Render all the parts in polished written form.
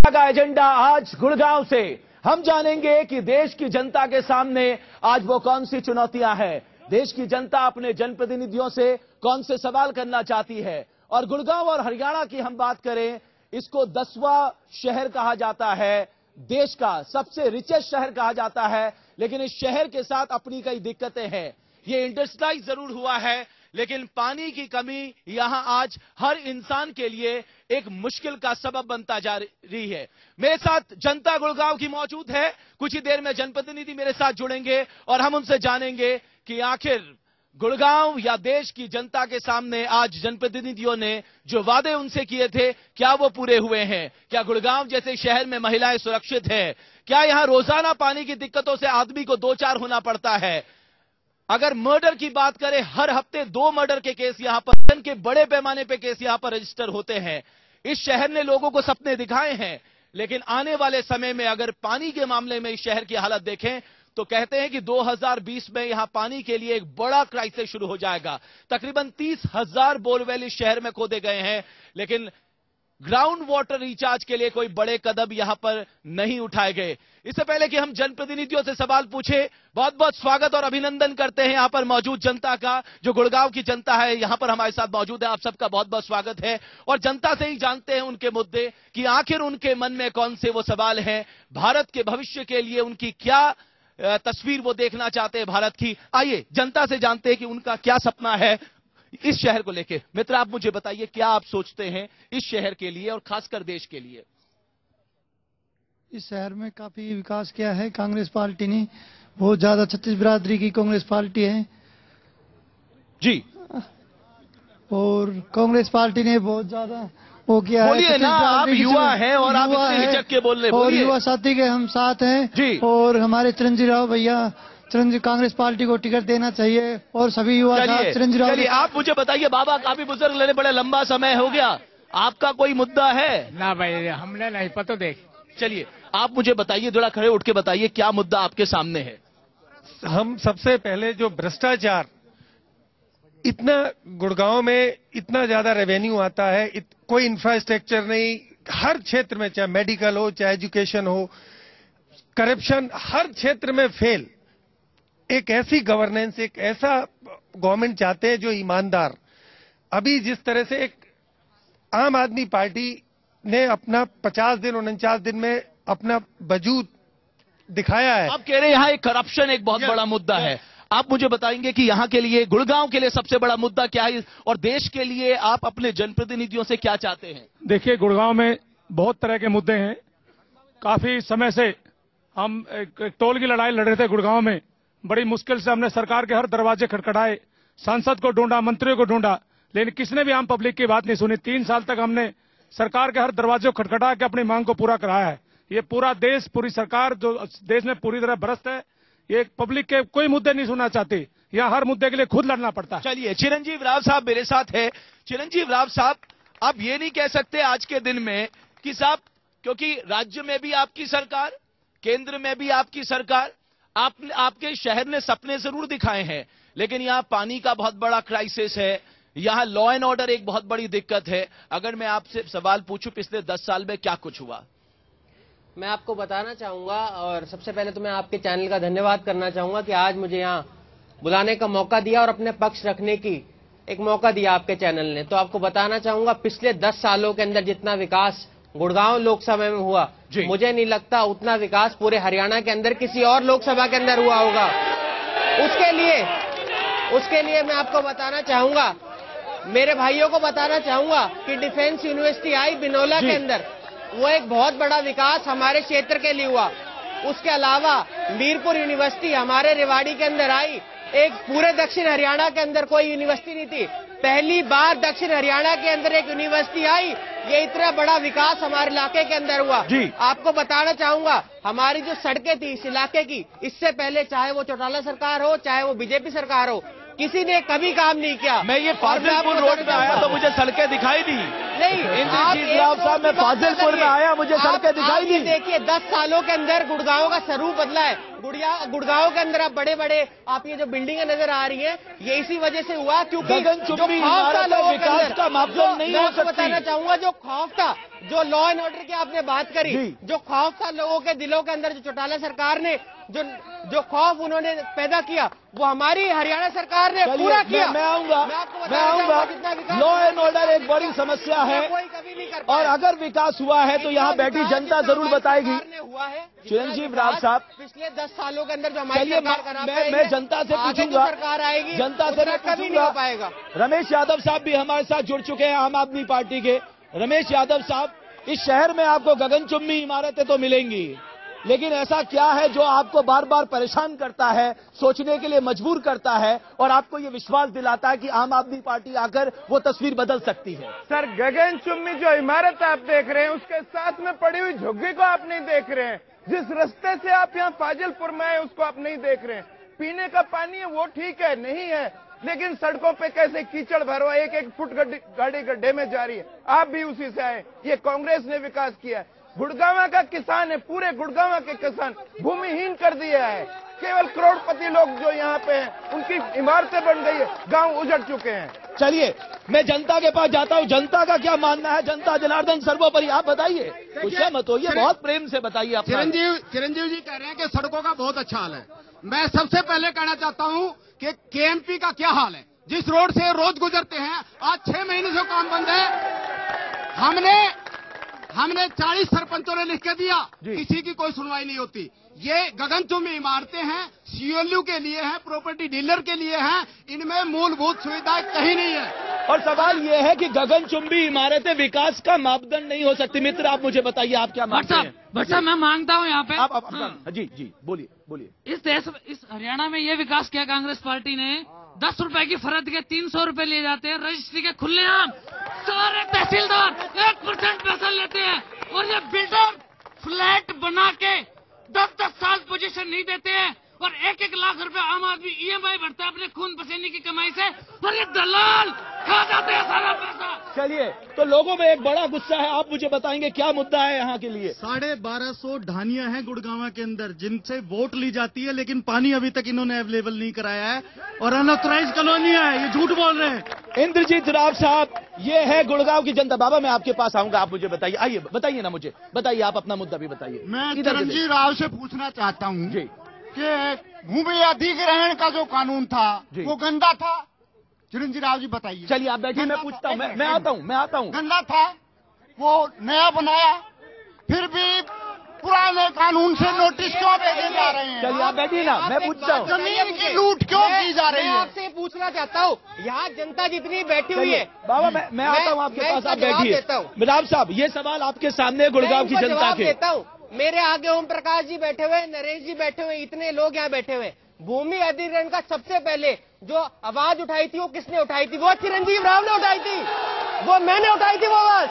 का एजेंडा आज गुड़गांव से हम जानेंगे कि देश की जनता के सामने आज वो कौन सी चुनौतियां हैं। देश की जनता अपने जनप्रतिनिधियों से कौन से सवाल करना चाहती है। और गुड़गांव और हरियाणा की हम बात करें, इसको 10वां शहर कहा जाता है, देश का सबसे रिचेस्ट शहर कहा जाता है, लेकिन इस शहर के साथ अपनी कई दिक्कतें हैं। ये इंडस्ट्रियलाइज जरूर हुआ है, लेकिन पानी की कमी यहां आज हर इंसान के लिए एक मुश्किल का सबब बनता जा रही है। मेरे साथ जनता गुड़गांव की मौजूद है। कुछ ही देर में जनप्रतिनिधि मेरे साथ जुड़ेंगे और हम उनसे जानेंगे कि आखिर गुड़गांव या देश की जनता के सामने आज जनप्रतिनिधियों ने जो वादे उनसे किए थे, क्या वो पूरे हुए हैं। क्या गुड़गांव जैसे शहर में महिलाएं सुरक्षित है? क्या यहां रोजाना पानी की दिक्कतों से आदमी को दो चार होना पड़ता है? अगर मर्डर की बात करें, हर हफ्ते 2 मर्डर के केस यहां पर के बड़े पैमाने पे केस यहां पर रजिस्टर होते हैं। इस शहर ने लोगों को सपने दिखाए हैं, लेकिन आने वाले समय में अगर पानी के मामले में इस शहर की हालत देखें तो कहते हैं कि 2020 में यहां पानी के लिए एक बड़ा क्राइसिस शुरू हो जाएगा। तकरीबन 30,000 बोरवेल इस शहर में खोदे गए हैं, लेकिन ग्राउंड वाटर रिचार्ज के लिए कोई बड़े कदम यहां पर नहीं उठाए गए। इससे पहले कि हम जनप्रतिनिधियों से सवाल पूछे, बहुत बहुत स्वागत और अभिनंदन करते हैं यहां पर मौजूद जनता का। जो गुड़गांव की जनता है यहां पर हमारे साथ मौजूद है, आप सबका बहुत बहुत स्वागत है। और जनता से ही जानते हैं उनके मुद्दे, कि आखिर उनके मन में कौन से वो सवाल हैं, भारत के भविष्य के लिए उनकी क्या तस्वीर वो देखना चाहते हैं भारत की। आइए जनता से जानते हैं कि उनका क्या सपना है इस शहर को लेके। मित्र, आप मुझे बताइए, क्या आप सोचते हैं इस शहर के लिए और खासकर देश के लिए? इस शहर में काफी विकास किया है कांग्रेस पार्टी ने, बहुत ज्यादा 36 बिरादरी की कांग्रेस पार्टी है जी, और कांग्रेस पार्टी ने बहुत ज्यादा वो किया है। बोलिए ना, आप युवा हैं और आप इतने हिचक के बोल रहे हैं, और युवा साथी के हम साथ हैं जी। और हमारे चिरंजीव राव भैया, चिरंजीव कांग्रेस पार्टी को टिकट देना चाहिए और सभी युवा साथ चिरंजीव राव। चलिए आप मुझे बताइए, बाबा काफी बुजुर्ग लेने बड़े लंबा समय हो गया, आपका कोई मुद्दा है? ना भाई, हमने नहीं पता। देख, चलिए आप मुझे बताइए, थोड़ा खड़े उठ के बताइए, क्या मुद्दा आपके सामने है? हम सबसे पहले जो भ्रष्टाचार, इतना गुड़गांव में इतना ज्यादा रेवेन्यू आता है, कोई इंफ्रास्ट्रक्चर नहीं, हर क्षेत्र में, चाहे मेडिकल हो चाहे एजुकेशन हो, करप्शन हर क्षेत्र में फेल। एक ऐसी गवर्नेंस, एक ऐसा गवर्नमेंट चाहते हैं जो ईमानदार। अभी जिस तरह से एक आम आदमी पार्टी ने अपना 50 दिन 49 दिन में अपना वजूद दिखाया है। आप कह रहे हैं यहाँ एक करप्शन एक बहुत बड़ा मुद्दा है। आप मुझे बताएंगे कि यहाँ के लिए, गुड़गांव के लिए सबसे बड़ा मुद्दा क्या है और देश के लिए आप अपने जनप्रतिनिधियों से क्या चाहते हैं? देखिए, गुड़गांव में बहुत तरह के मुद्दे हैं। काफी समय से हम एक टोल की लड़ाई लड़ रहे थे गुड़गांव में। बड़ी मुश्किल से हमने सरकार के हर दरवाजे खटखटाए, सांसद को ढूंढा, मंत्रियों को ढूंढा, लेकिन किसने भी आम पब्लिक की बात नहीं सुनी। 3 साल तक हमने सरकार के हर दरवाजे को खटखटा के अपनी मांग को पूरा कराया है। ये पूरा देश, पूरी सरकार जो देश में पूरी तरह भ्रष्ट है, ये पब्लिक के कोई मुद्दे नहीं सुनना चाहती। यहाँ हर मुद्दे के लिए खुद लड़ना पड़ता है। चलिए, चिरंजीव राव साहब मेरे साथ है। चिरंजीव राव साहब, आप ये नहीं कह सकते आज के दिन में कि साहब, क्योंकि राज्य में भी आपकी सरकार, केंद्र में भी आपकी सरकार, आपके शहर ने सपने जरूर दिखाए हैं, लेकिन यहाँ पानी का बहुत बड़ा क्राइसिस है, यहाँ लॉ एंड ऑर्डर एक बहुत बड़ी दिक्कत है। अगर मैं आपसे सवाल पूछूं, पिछले 10 साल में क्या कुछ हुआ? मैं आपको बताना चाहूंगा, और सबसे पहले तो मैं आपके चैनल का धन्यवाद करना चाहूंगा कि आज मुझे यहाँ बुलाने का मौका दिया और अपने पक्ष रखने की एक मौका दिया आपके चैनल ने। तो आपको बताना चाहूंगा, पिछले 10 सालों के अंदर जितना विकास गुड़गांव लोकसभा में हुआ, मुझे नहीं लगता उतना विकास पूरे हरियाणा के अंदर किसी और लोकसभा के अंदर हुआ होगा। उसके लिए मैं आपको बताना चाहूंगा, मेरे भाइयों को बताना चाहूंगा कि डिफेंस यूनिवर्सिटी आई बिनौला के अंदर, वो एक बहुत बड़ा विकास हमारे क्षेत्र के लिए हुआ। उसके अलावा मीरपुर यूनिवर्सिटी हमारे रेवाड़ी के अंदर आई। एक पूरे दक्षिण हरियाणा के अंदर कोई यूनिवर्सिटी नहीं थी, पहली बार दक्षिण हरियाणा के अंदर एक यूनिवर्सिटी आई। ये इतना बड़ा विकास हमारे इलाके के अंदर हुआ। आपको बताना चाहूंगा, हमारी जो सड़कें थी इस इलाके की, इससे पहले चाहे वो चौटाला सरकार हो चाहे वो बीजेपी सरकार हो, किसी ने कभी काम नहीं किया। मैं ये फाजिलपुर रोड पे आया तो मुझे सड़कें दिखाई दी नहीं। इंद्रजीत राव साहब, मैं फाजिलपुर में आया, मुझे सड़कें दिखाई दी। देखिए, 10 सालों के अंदर गुड़गांव का स्वरूप बदला है। गुड़गांव के अंदर आप बड़े बड़े, आप ये जो बिल्डिंगें नजर आ रही हैं, ये इसी वजह से हुआ क्योंकि जो खौफ था लोगों के अंदर, मैं आपको बताना चाहूंगा, जो खौफ था जो लॉ एंड ऑर्डर की आपने बात करी, जी। जो खौफ था लोगों के दिलों के अंदर, जो चौटाला सरकार ने जो खौफ उन्होंने पैदा किया, वो हमारी हरियाणा सरकार ने पूरा किया। मैं आऊंगा आपको बताना चाहूंगा, जितना विकास लॉ एंड ऑर्डर एक बड़ी समस्या है कोई कभी नहीं कर पाया। और अगर विकास हुआ है तो यहाँ बैठी जनता जरूर बताएगी। हुआ है चिरंजीव राव साहब, पिछले 10 सालों के अंदर जो हमारी चलिए सरकार करा पाई मैं है, जनता से आगे जो पूछूंगा, सरकार आएगी जनता से मैं कभी नहीं हो पाएगा। रमेश यादव साहब भी हमारे साथ जुड़ चुके हैं, आम आदमी पार्टी के। रमेश यादव साहब, इस शहर में आपको गगनचुंबी इमारतें तो मिलेंगी, लेकिन ऐसा क्या है जो आपको बार बार परेशान करता है, सोचने के लिए मजबूर करता है और आपको ये विश्वास दिलाता है कि आम आदमी पार्टी आकर वो तस्वीर बदल सकती है? सर, गगनचुंबी जो इमारत आप देख रहे हैं, उसके साथ में पड़ी हुई झुग्गी को आप नहीं देख रहे हैं। जिस रास्ते से आप यहाँ फाजिलपुर में आए उसको आप नहीं देख रहे हैं। पीने का पानी है वो ठीक है, नहीं है, लेकिन सड़कों पे कैसे कीचड़ भरवा, एक एक फुट गाड़ी गड्ढे में जा रही है। आप भी उसी से आए। ये कांग्रेस ने विकास किया है। गुड़गांव का किसान है, पूरे गुड़गांव के किसान भूमिहीन कर दिया है। केवल करोड़पति लोग जो यहाँ पे हैं, उनकी इमारतें बन गई है, गांव उजड़ चुके हैं। चलिए मैं जनता के पास जाता हूँ, जनता का क्या मानना है? जनता जनार्दन सर्वोपरि, आप बताइए, गुस्सा मत होइए, बहुत प्रेम से बताइए अपना। चिरंजीव जी कह रहे हैं कि सड़कों का बहुत अच्छा हाल है। मैं सबसे पहले कहना चाहता हूं कि केएमपी का क्या हाल है। जिस रोड से रोज गुजरते हैं, आज 6 महीने से काम बंद है। हमने 40 सरपंचों ने लिख के दिया, किसी की कोई सुनवाई नहीं होती। ये गगनचुंबी इमारतें हैं, सीएलयू के लिए हैं, प्रॉपर्टी डीलर के लिए हैं, इनमें मूलभूत सुविधाएं कहीं नहीं है। और सवाल ये है कि गगनचुंबी इमारतें विकास का मापदंड नहीं हो सकती। मित्र, आप मुझे बताइए, आप क्या मानते हैं? बट मैं मांगता हूँ यहाँ पे आप जी बोलिए। इस हरियाणा में ये विकास किया कांग्रेस पार्टी ने। 10 रुपए की फर्द के 300 रुपए लिए जाते हैं, रजिस्ट्री के खुलेआम सारे तहसीलदार 1% पैसा लेते हैं, और ये बिल्डर फ्लैट बना के 10-10 साल पोजीशन नहीं देते हैं, और 1-1 लाख रुपए आम आदमी ईएमआई भरता है अपने खून पसीने की कमाई से, और ये दलाल खा जाते हैं सारा पैसा। चलिए, तो लोगों में एक बड़ा गुस्सा है, आप मुझे बताएंगे क्या मुद्दा है यहाँ के लिए? 1250 ढानियां हैं गुड़गांव के अंदर, जिनसे वोट ली जाती है, लेकिन पानी अभी तक इन्होंने अवेलेबल नहीं कराया है, और अनऑथराइज कॉलोनियां है, ये झूठ बोल रहे हैं। इंद्रजीत राव साहब, ये है गुड़गांव की जनता। बाबा, मैं आपके पास आऊंगा, आप मुझे बताइए, आइए बताइए ना मुझे, बताइए, आप अपना मुद्दा भी बताइए। मैं चिरंजीव राव से पूछना चाहता हूँ जी कि भूमि अधिग्रहण का जो कानून था वो गंदा था। चिरंजीव राव जी बताइए। चलिए आप बैठिए, मैं पूछता हूँ, मैं आता हूँ। गंदा था, वो नया बनाया, फिर भी पुराने कानून से नोटिस क्यों भेजे जा रहे हैं? चलिए आप बैठिए ना, मैं पूछता हूँ। जमीन की लूट क्यों की जा रही है? मैं आपसे पूछना चाहता हूँ, यहाँ जनता जितनी बैठी हुई है। बाबा, मैं आता हूँ आपके पास, आप बैठिए। राव साहब, ये सवाल आपके सामने गुड़गांव की जनता के। देता हूँ। मेरे आगे ओम प्रकाश जी बैठे हुए, नरेश जी बैठे हुए, इतने लोग यहाँ बैठे हुए। भूमि अधिग्रहण का सबसे पहले जो आवाज उठाई थी, वो किसने उठाई थी? वो चिरंजीव राव ने उठाई थी, वो मैंने उठाई थी वो आवाज।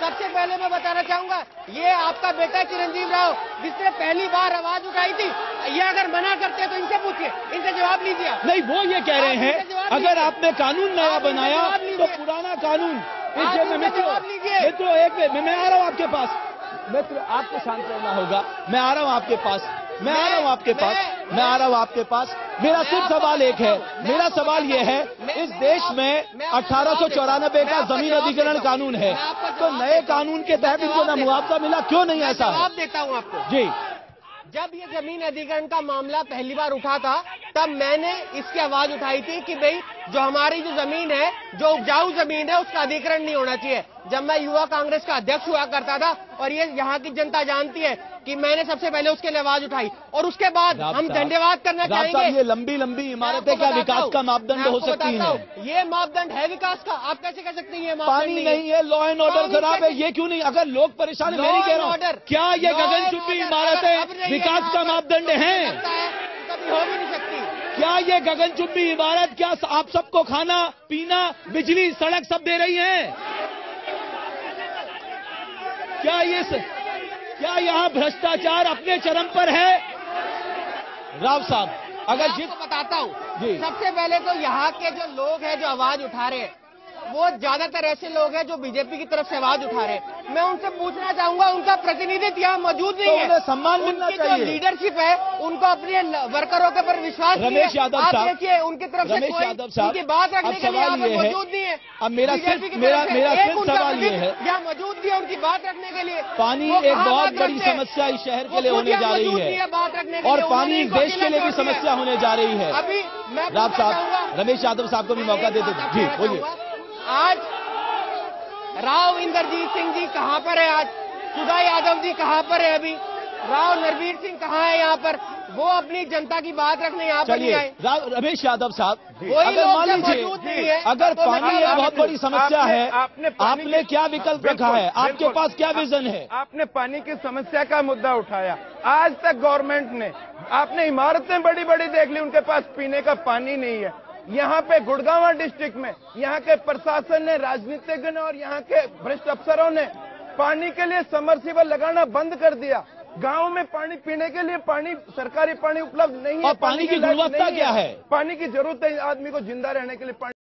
सबसे पहले मैं बताना चाहूंगा, ये आपका बेटा चिरंजीव राव जिसने पहली बार आवाज उठाई थी। ये अगर मना करते तो इनसे पूछिए, इनसे जवाब लीजिए। नहीं, वो ये कह रहे हैं अगर आपने कानून नया बनाया तो पुराना कानून मित्रों, एक मिनट, मैं आ रहा हूँ आपके पास। मित्र, आपको शांत रहना होगा, मैं आ रहा हूँ आपके पास, मैं आ रहा हूँ आपके पास। मेरा सिर्फ सवाल एक है, मेरा सवाल ये है, इस देश में 1894 का जमीन अधिग्रहण कानून है, तो नए कानून के तहत इनको ना मुआवजा मिला, क्यों नहीं ऐसा है? जवाब देता हूँ आपको जी। जब ये जमीन अधिग्रहण का मामला पहली बार उठा था, तब मैंने इसकी आवाज उठाई थी कि भाई जो हमारी जो जमीन है, जो उपजाऊ जमीन है, उसका अधिग्रहण नहीं होना चाहिए। जब मैं युवा कांग्रेस का अध्यक्ष हुआ करता था, और ये यहाँ की जनता जानती है कि मैंने सबसे पहले उसके लिए आवाज उठाई, और उसके बाद हम धन्यवाद करना चाहेंगे। ये लंबी लंबी इमारतें क्या विकास का मापदंड हो सकती हैं? ये मापदंड है विकास का, आप कैसे कह सकते हैं? ये पानी नहीं है, लॉ एंड ऑर्डर खराब है, ये क्यों नहीं? अगर लोग परेशान है, मैं नहीं कह रहा हूँ, क्या ये गगनचुंबी इमारतें विकास का मापदंड हैं? कभी हो भी नहीं सकती। क्या ये गगनचुंबी इमारत, क्या आप सबको खाना पीना बिजली सड़क सब दे रही है? क्या यहाँ भ्रष्टाचार अपने चरम पर है? राव साहब, अगर मैं आपको बताता हूँ, सबसे पहले तो यहाँ के जो लोग हैं जो आवाज उठा रहे हैं, वो ज्यादातर ऐसे लोग हैं जो बीजेपी की तरफ से आवाज उठा रहे हैं। मैं उनसे पूछना चाहूंगा, उनका प्रतिनिधित्व यहाँ मौजूद नहीं है, उन्हें सम्मान मिलना चाहिए। लीडरशिप है, उनको अपने वर्करों के ऊपर विश्वास नहीं है। रमेश यादव आप साहब, देखिए उनकी तरफ से कोई उनकी बात रखने के लिए यहाँ पर मौजूद नहीं है। अब मेरा सिर्फ सवाल ये है, यहाँ मौजूद नहीं है उनकी बात रखने के लिए। पानी एक बहुत बड़ी समस्या इस शहर के लिए होने जा रही है बात रखने के और लिए। पानी देश के लिए भी समस्या होने जा रही है। अभी मैं राव साहब, रमेश यादव साहब को भी मौका दे दो। जी बोलिए। आज राव इंद्रजीत सिंह जी कहाँ पर है? आज सुधा यादव जी कहाँ पर है? अभी राव नरवीर सिंह कहाँ है? यहाँ पर वो अपनी जनता की बात रखने यहाँ पर नहीं आए। रमेश यादव साहब, वही अगर लोग मान जब मौजूद नहीं लीजिए है, अगर तो पानी एक बहुत बड़ी समस्या है, आपने क्या विकल्प रखा है? आपके पास क्या विजन है? आपने पानी की समस्या का मुद्दा उठाया। आज तक गवर्नमेंट ने, आपने इमारतें बड़ी बड़ी देख ली, उनके पास पीने का पानी नहीं है। यहाँ पे गुड़गांव डिस्ट्रिक्ट में यहाँ के प्रशासन ने, राजनीतिज्ञ ने और यहाँ के भ्रष्ट अफसरों ने पानी के लिए समरसीबल लगाना बंद कर दिया। गांव में पानी पीने के लिए पानी, सरकारी पानी उपलब्ध नहीं है। और पानी की गुणवत्ता क्या है? पानी की जरूरत है आदमी को जिंदा रहने के लिए। पानी